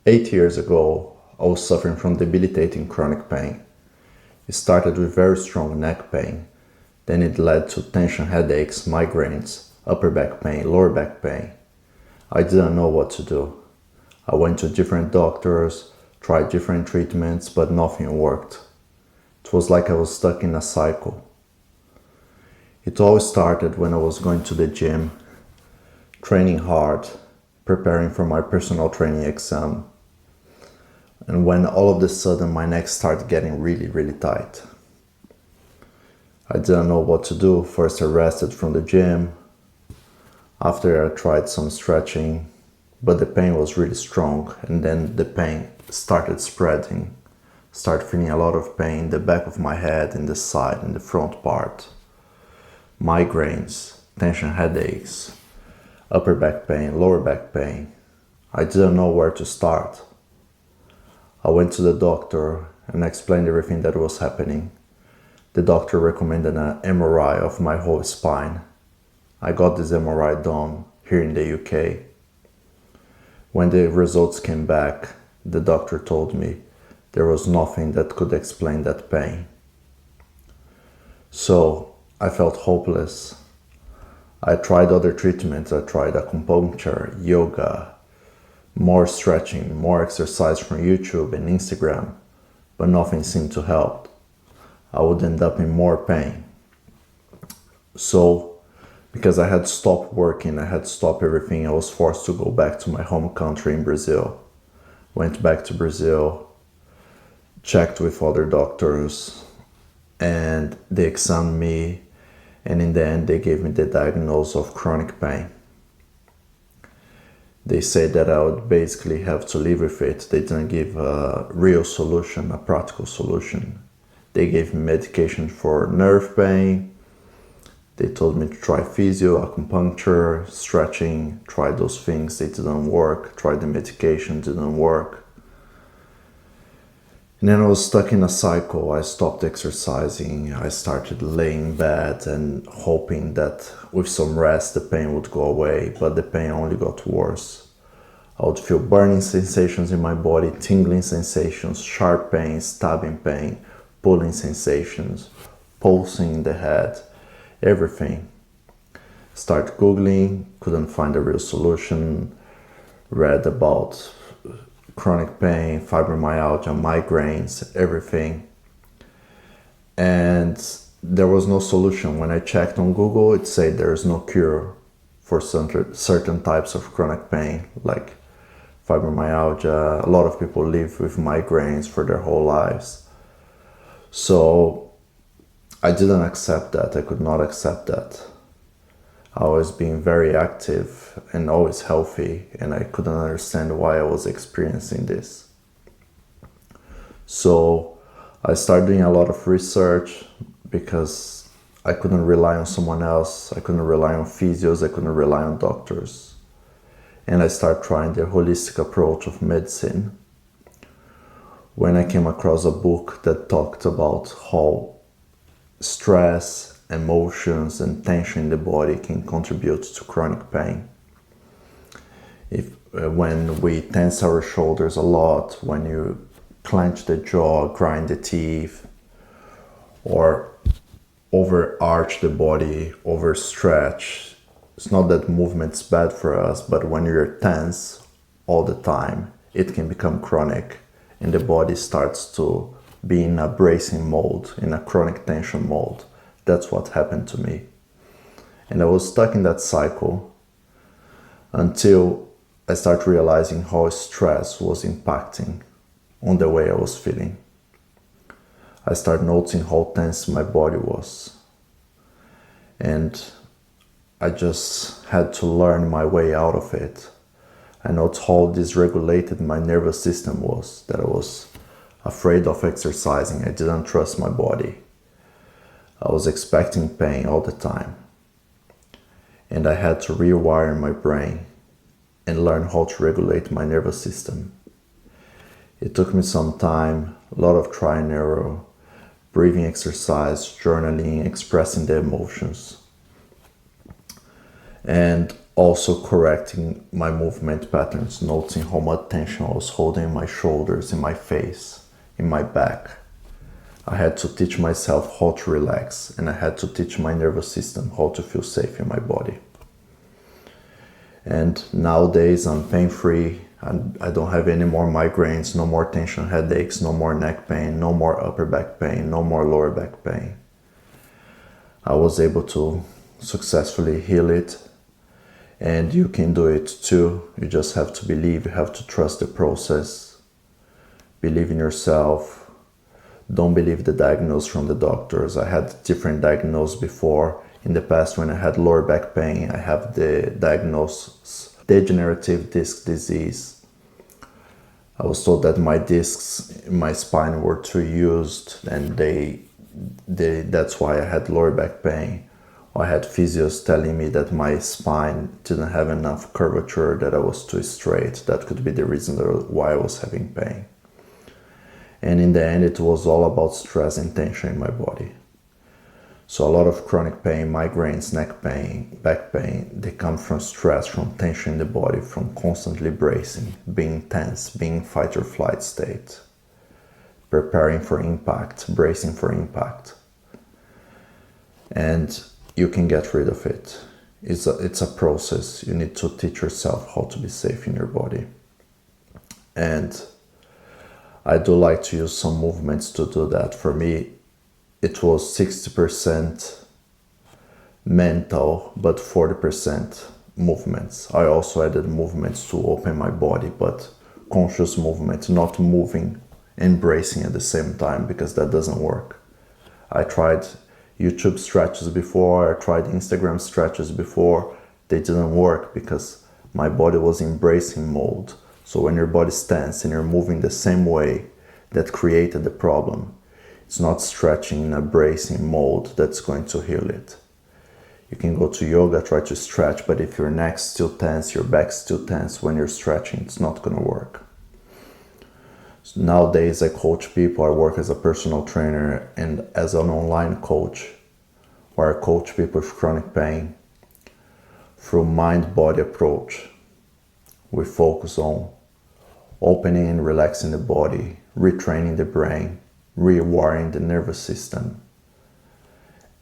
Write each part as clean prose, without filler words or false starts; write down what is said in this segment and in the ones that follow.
8 years ago, I was suffering from debilitating chronic pain. It started with very strong neck pain, then it led to tension headaches, migraines, upper back pain, lower back pain. I didn't know what to do. I went to different doctors, tried different treatments, but nothing worked. It was like I was stuck in a cycle. It all started when I was going to the gym, training hard, preparing for my personal training exam. And when all of a sudden my neck started getting really tight. I didn't know what to do. First I rested from the gym. After I tried some stretching, but the pain was really strong, and then the pain started spreading. Started feeling a lot of pain in the back of my head, in the side, in the front part. Migraines, tension headaches, upper back pain, lower back pain. I didn't know where to start. I went to the doctor and explained everything that was happening. The doctor recommended an MRI of my whole spine. I got this MRI done here in the UK. When the results came back, the doctor told me there was nothing that could explain that pain. So I felt hopeless. I tried other treatments. I tried acupuncture, yoga, more stretching, more exercise from YouTube and Instagram, but nothing seemed to help. I would end up in more pain. So, because I had stopped working, I had stopped everything, I was forced to go back to my home country in Brazil. Went back to Brazil, checked with other doctors, and they examined me, and in the end they gave me the diagnosis of chronic pain. They said that I would basically have to live with it. They didn't give a real solution, a practical solution. They gave me medication for nerve pain. They told me to try physio, acupuncture, stretching, try those things. They didn't work. Tried the medication, didn't work. And then I was stuck in a cycle. I stopped exercising. I started laying in bed and hoping that with some rest the pain would go away, but the pain only got worse. I would feel burning sensations in my body, tingling sensations, sharp pain, stabbing pain, pulling sensations, pulsing in the head, everything. Started Googling, couldn't find a real solution, read about chronic pain, fibromyalgia, migraines, everything. And there was no solution. When I checked on Google, it said there is no cure for certain types of chronic pain, like fibromyalgia. A lot of people live with migraines for their whole lives. So I didn't accept that. I could not accept that. I was being very active and always healthy, and I couldn't understand why I was experiencing this. So I started doing a lot of research because I couldn't rely on someone else. I couldn't rely on physios. I couldn't rely on doctors. And I started trying the holistic approach of medicine. When I came across a book that talked about how stress, emotions and tension in the body can contribute to chronic pain. When we tense our shoulders a lot, when you clench the jaw, grind the teeth, or overarch the body, overstretch, it's not that movement's bad for us, but when you're tense all the time, it can become chronic and the body starts to be in a bracing mode, in a chronic tension mode. That's what happened to me. And I was stuck in that cycle until I started realizing how stress was impacting on the way I was feeling. I started noticing how tense my body was. And I just had to learn my way out of it. I noticed how dysregulated my nervous system was, that I was afraid of exercising. I didn't trust my body. I was expecting pain all the time. And I had to rewire my brain and learn how to regulate my nervous system. It took me some time, a lot of try and error, breathing exercise, journaling, expressing the emotions. And also correcting my movement patterns, noticing how much tension I was holding in my shoulders, in my face, in my back. I had to teach myself how to relax, and I had to teach my nervous system how to feel safe in my body. And nowadays I'm pain-free. I don't have any more migraines, no more tension headaches, no more neck pain, no more upper back pain, no more lower back pain. I was able to successfully heal it, and you can do it too. You just have to believe, you have to trust the process, believe in yourself. Don't believe the diagnosis from the doctors. I had different diagnoses before. In the past, when I had lower back pain, I have the diagnosis degenerative disc disease. I was told that my discs in my spine were too used, and that's why I had lower back pain. I had physios telling me that my spine didn't have enough curvature, that I was too straight. That could be the reason why I was having pain. And in the end, it was all about stress and tension in my body. So a lot of chronic pain, migraines, neck pain, back pain, they come from stress, from tension in the body, from constantly bracing, being tense, being in fight or flight state, preparing for impact, bracing for impact. And you can get rid of it. It's a process. You need to teach yourself how to be safe in your body. And I do like to use some movements to do that. For me, it was 60% mental, but 40% movements. I also added movements to open my body, but conscious movement, not moving and bracing at the same time, because that doesn't work. I tried YouTube stretches before, I tried Instagram stretches before. They didn't work because my body was in bracing mode. So when your body's tense and you're moving the same way, that created the problem. It's not stretching in a bracing mode that's going to heal it. You can go to yoga, try to stretch, but if your neck's still tense, your back's still tense, when you're stretching, it's not going to work. So nowadays, I coach people. I work as a personal trainer and as an online coach, where I coach people with chronic pain through mind-body approach. We focus on opening and relaxing the body, retraining the brain, rewiring the nervous system,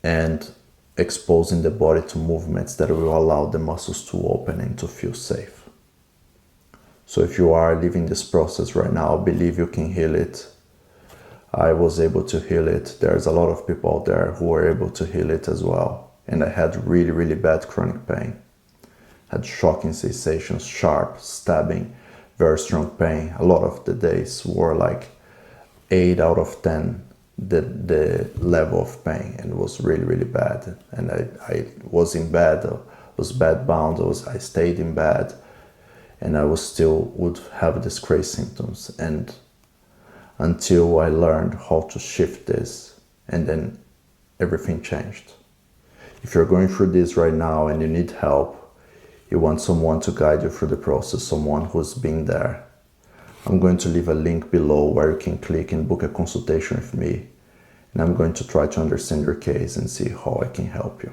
and exposing the body to movements that will allow the muscles to open and to feel safe. So if you are living this process right now, believe you can heal it. I was able to heal it. There's a lot of people out there who were able to heal it as well. And I had really, really bad chronic pain. Had shocking sensations, sharp, stabbing, very strong pain. A lot of the days were like 8 out of 10, the level of pain, and it was really, really bad. And I was in bed, I was bed bound, I stayed in bed, and I was still would have these crazy symptoms. And until I learned how to shift this, and then everything changed. If you're going through this right now and you need help, you want someone to guide you through the process, someone who's been there, I'm going to leave a link below where you can click and book a consultation with me. And I'm going to try to understand your case and see how I can help you.